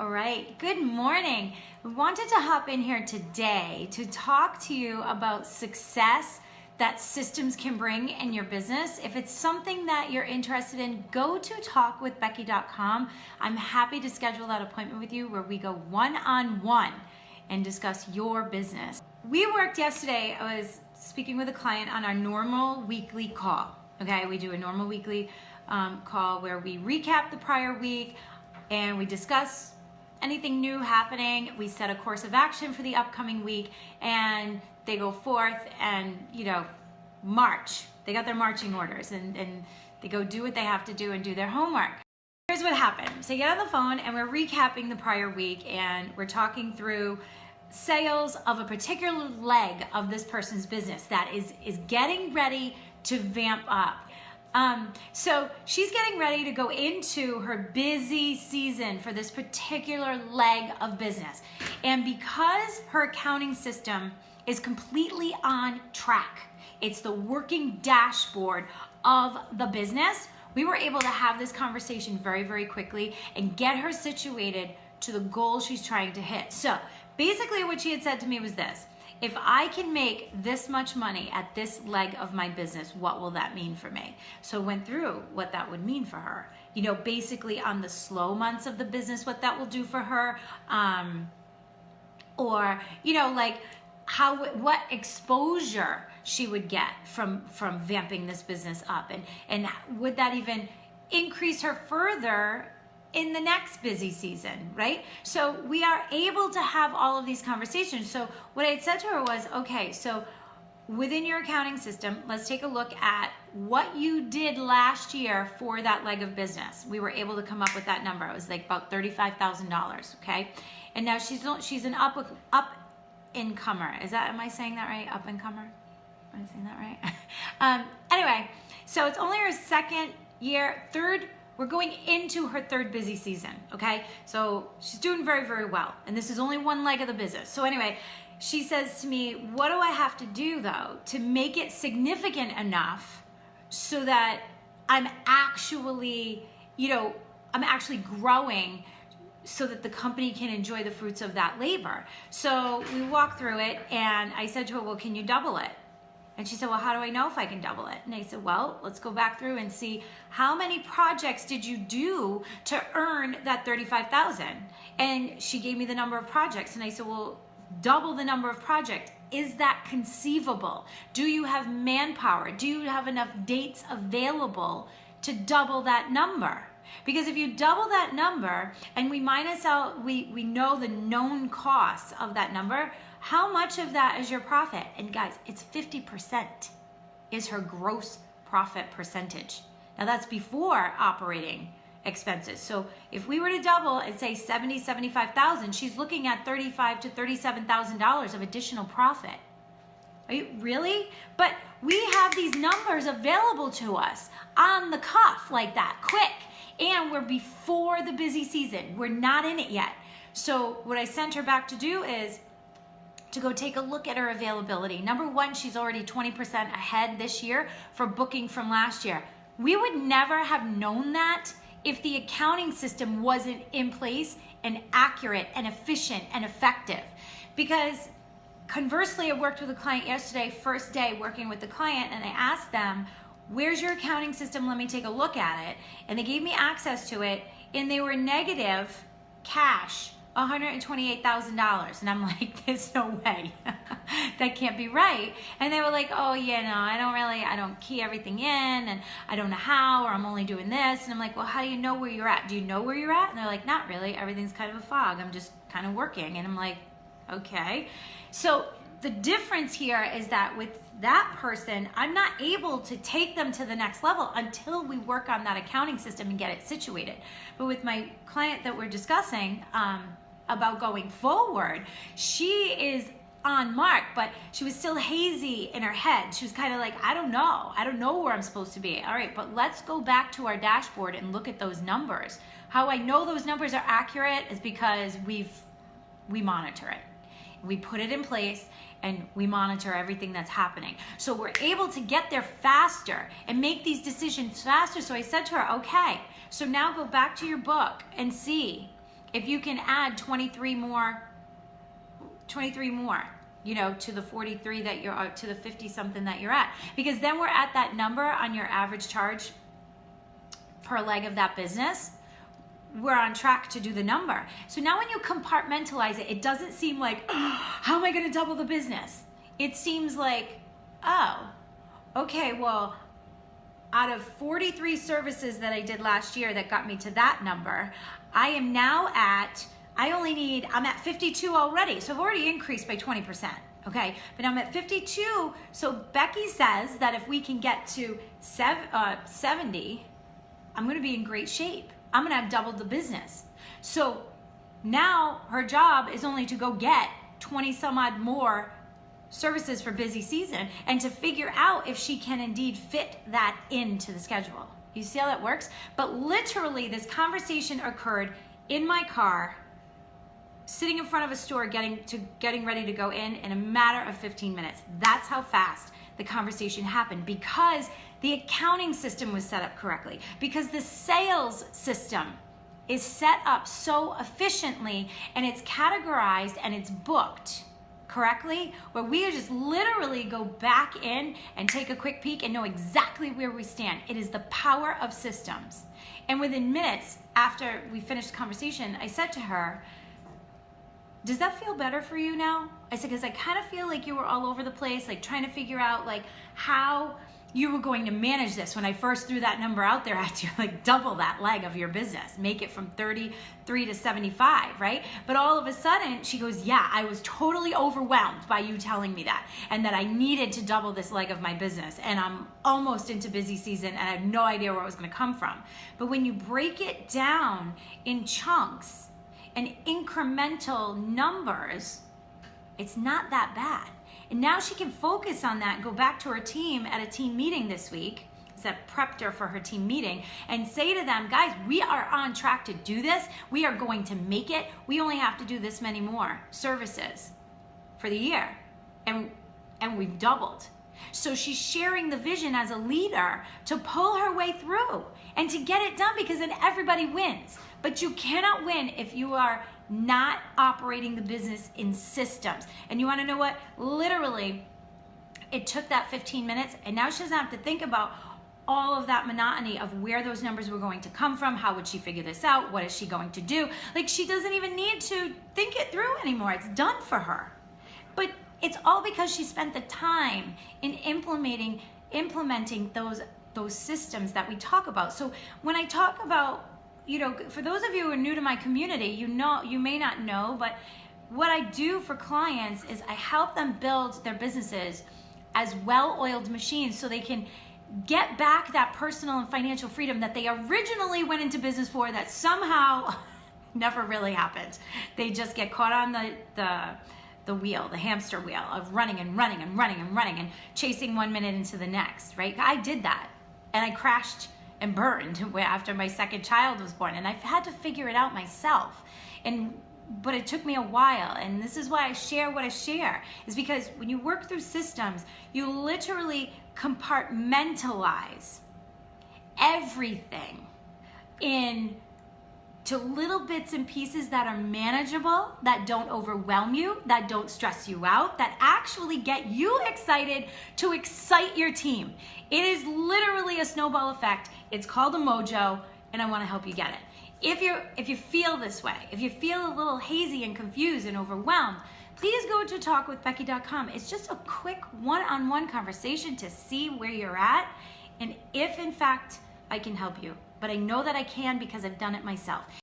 All right, good morning. We wanted to hop in here today to talk to you about success that systems can bring in your business. If it's something that you're interested in, go to talkwithbecky.com. I'm happy to schedule that appointment with you where we go one-on-one and discuss your business. We worked yesterday, I was speaking with a client on our normal weekly call. Okay, we do a normal weekly call where we recap the prior week and we discuss anything new happening. We set a course of action for the upcoming week, and they go forth and, march. They got their marching orders and they go do what they have to do and do their homework. Here's what happened. So you get on the phone and we're recapping the prior week and we're talking through sales of a particular leg of this person's business that is getting ready to vamp up. So she's getting ready to go into her busy season for this particular leg of business. And because her accounting system is completely on track, it's the working dashboard of the business, we were able to have this conversation very, very quickly and get her situated to the goal she's trying to hit. So basically what she had said to me was this: if I can make this much money at this leg of my business, what will that mean for me? So went through what that would mean for her. Basically on the slow months of the business, what that will do for her. What exposure she would get from vamping this business up. And would that even increase her further in the next busy season, right? So we are able to have all of these conversations. So what I had said to her was, okay, so within your accounting system, let's take a look at what you did last year for that leg of business. We were able to come up with that number. It was like about $35,000, okay? And now she's an up-incomer. Am I saying that right? Up-incomer? Am I saying that right? Anyway, so it's only her we're going into her third busy season, okay? So she's doing very, very well. And this is only one leg of the business. So anyway, she says to me, what do I have to do though to make it significant enough so that I'm actually, growing so that the company can enjoy the fruits of that labor? So we walked through it and I said to her, well, can you double it? And she said, well, how do I know if I can double it? And I said, well, let's go back through and see how many projects did you do to earn that $35,000? And she gave me the number of projects. And I said, well, double the number of projects. Is that conceivable? Do you have manpower? Do you have enough dates available to double that number? Because if you double that number and we minus out, we know the known costs of that number, how much of that is your profit? And guys, it's 50% is her gross profit percentage. Now that's before operating expenses. So if we were to double and say 75,000, she's looking at $35,000 to $37,000 of additional profit. Are you really? But we have these numbers available to us on the cuff like that, quick. And we're before the busy season. We're not in it yet. So what I sent her back to do is to go take a look at her availability. Number one, she's already 20% ahead this year for booking from last year. We would never have known that if the accounting system wasn't in place and accurate and efficient and effective. Because conversely, I worked with a client yesterday, first day working with the client, and I asked them, where's your accounting system? Let me take a look at it. And they gave me access to it, and they were negative cash, $128,000. And I'm like, there's no way. That can't be right. And they were like, oh yeah, no, I don't key everything in, and I don't know how, or I'm only doing this. And I'm like, well, how do you know where you're at? Do you know where you're at? And they're like, not really. Everything's kind of a fog. I'm just kind of working. And I'm like, okay. So the difference here is that with that person, I'm not able to take them to the next level until we work on that accounting system and get it situated. But with my client that we're discussing about going forward, she is on mark, but she was still hazy in her head. She was kind of like, I don't know where I'm supposed to be. All right, but let's go back to our dashboard and look at those numbers. How I know those numbers are accurate is because we monitor it. We put it in place and we monitor everything that's happening. So we're able to get there faster and make these decisions faster. So I said to her, okay, so now go back to your book and see if you can add 23 more, to the 43 that you're, to the 50 something that you're at, because then we're at that number on your average charge per leg of that business. We're on track to do the number. So now when you compartmentalize it, it doesn't seem like, oh, how am I going to double the business? It seems like, oh, okay, well, out of 43 services that I did last year that got me to that number, I am now at, I'm at 52 already. So I've already increased by 20%, okay? But I'm at 52, so Becky says that if we can get to 70, I'm gonna be in great shape. I'm gonna have doubled the business. So now her job is only to go get 20 some odd more services for busy season and to figure out if she can indeed fit that into the schedule. You see how that works? But literally this conversation occurred in my car, sitting in front of a store getting ready to go in a matter of 15 minutes. That's how fast the conversation happened, because the accounting system was set up correctly, because the sales system is set up so efficiently and it's categorized and it's booked correctly, where we just literally go back in and take a quick peek and know exactly where we stand. It is the power of systems. And within minutes after we finished the conversation, I said to her, does that feel better for you now? I said, because I kind of feel like you were all over the place, like trying to figure out like how you were going to manage this. When I first threw that number out there, I had to like double that leg of your business, make it from 33 to 75, right? But all of a sudden she goes, yeah, I was totally overwhelmed by you telling me that, and that I needed to double this leg of my business, and I'm almost into busy season and I have no idea where it was gonna come from. But when you break it down in chunks and incremental numbers, it's not that bad. And now she can focus on that and go back to her team at a team meeting this week, that prepped her for her team meeting, and say to them, guys, we are on track to do this. We are going to make it. We only have to do this many more services for the year. And we've doubled. So she's sharing the vision as a leader to pull her way through and to get it done, because then everybody wins. But you cannot win if you are not operating the business in systems. And you want to know what? Literally, it took that 15 minutes, and now she doesn't have to think about all of that monotony of where those numbers were going to come from. How would she figure this out? What is she going to do? Like, she doesn't even need to think it through anymore. It's done for her. But it's all because she spent the time in implementing those systems that we talk about. So when I talk about, for those of you who are new to my community, you may not know, but what I do for clients is I help them build their businesses as well-oiled machines so they can get back that personal and financial freedom that they originally went into business for, that somehow never really happened. They just get caught on the wheel, the hamster wheel of running and chasing 1 minute into the next, right? I did that, and I crashed and burned after my second child was born, and I've had to figure it out myself. But it took me a while, and this is why I share what I share, is because when you work through systems, you literally compartmentalize everything into little bits and pieces that are manageable, that don't overwhelm you, that don't stress you out, that actually get you excited to excite your team. It is literally a snowball effect. It's called a mojo, and I want to help you get it. If you feel this way, if you feel a little hazy and confused and overwhelmed, please go to talkwithbecky.com. It's just a quick one-on-one conversation to see where you're at and if in fact I can help you. But I know that I can because I've done it myself.